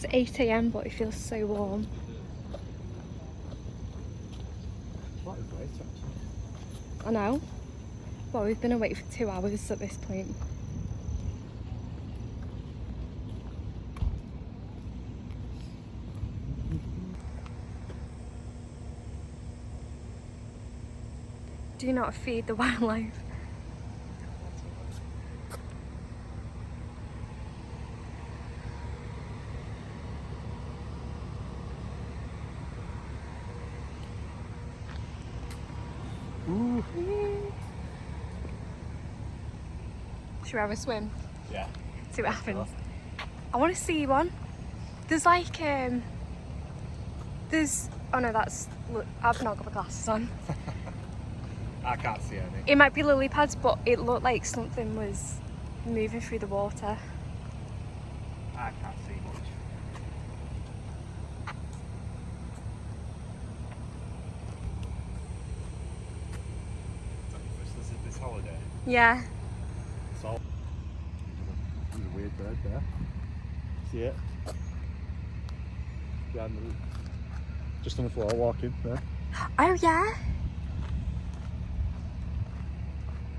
It's 8 AM, but it feels so warm. I know. Well, we've been awake for 2 hours at this point. Do not feed the wildlife. Ooh. Should we have a swim? Yeah. See what happens. I want to see one. There's like there's, oh no, that's, look, I've not got my glasses on. I can't see any. It might be lily pads, but it looked like something was moving through the water. I can't see much. This is this holiday. Yeah. It's all. There's a weird bird there. See it? Behind the, just on the floor, walking there. Oh yeah.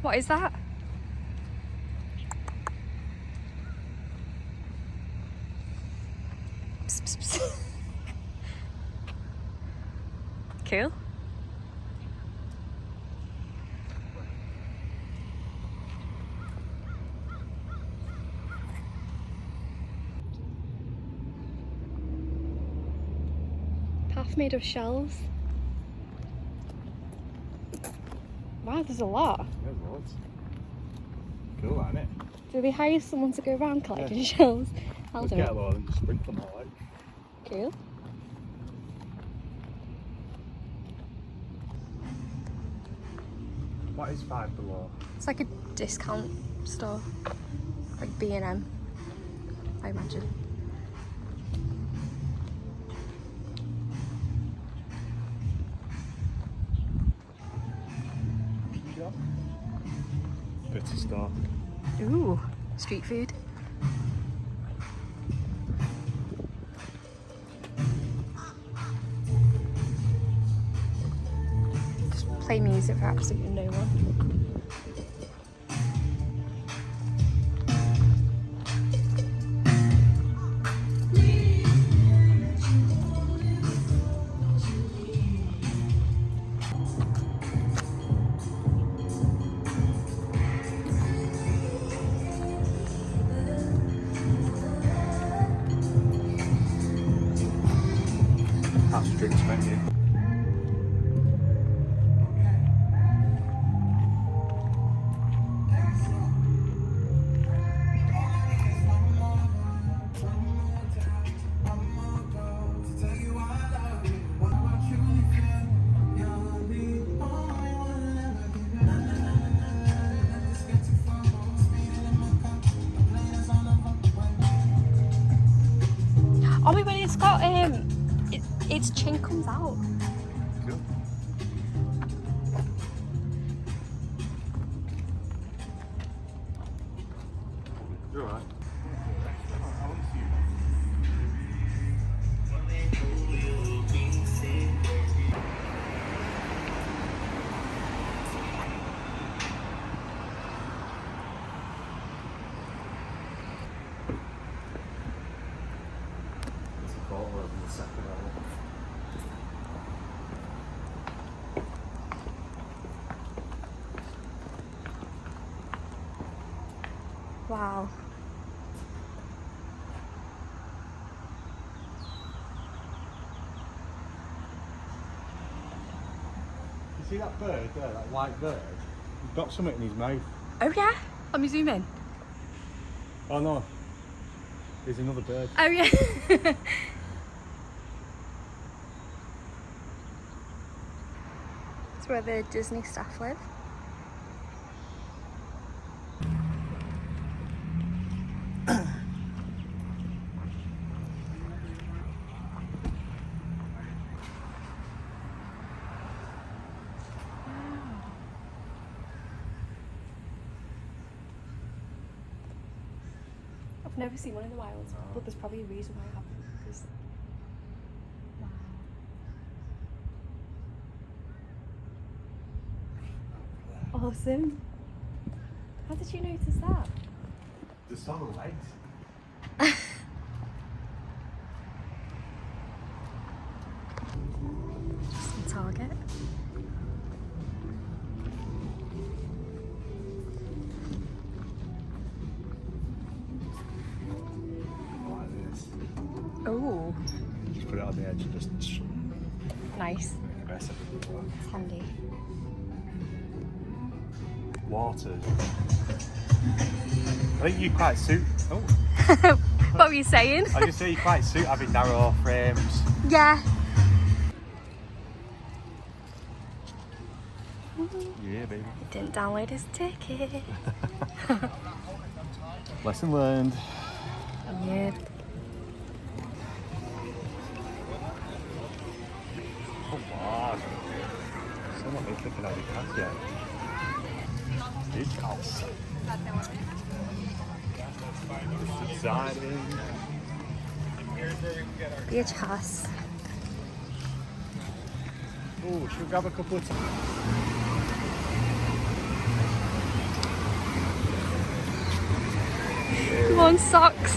What is that? Psst, psst, psst. Cool. Path made of shells. Wow, there's a lot. There's loads. Cool, isn't it? Do they hire someone to go around collecting shells? I'll Let's do get it. a load and just sprinkle them all out. Cool. What is Five Below? It's like a discount store, like B&M, I imagine. Bitter store. Ooh, street food. Just play music for absolutely no one. That's a drinks menu. Oh my god, it's got its chin comes out. Cool. You're alright. Wow. You see that bird there, that white bird? He's got something in his mouth. Oh yeah? Let me zoom in. Oh no, there's another bird. Oh yeah. It's where the Disney staff live. I've never seen one in the wild, but there's probably a reason why I haven't. because. Wow. Awesome. How did you notice that? The summer legs. Just a target. Like this. Oh, Just put it on the edge and just nice. make the best of it. It's handy. Water. I think you quite suit. Oh, What were you saying? I just say you quite suit having narrow frames. Yeah. Yeah, baby. Didn't download his ticket. Lesson learned. Yeah. Come on. Still not been clicking out your cast yet. Big house. Exciting. Beach house. Oh, should we grab a couple of Come on, socks.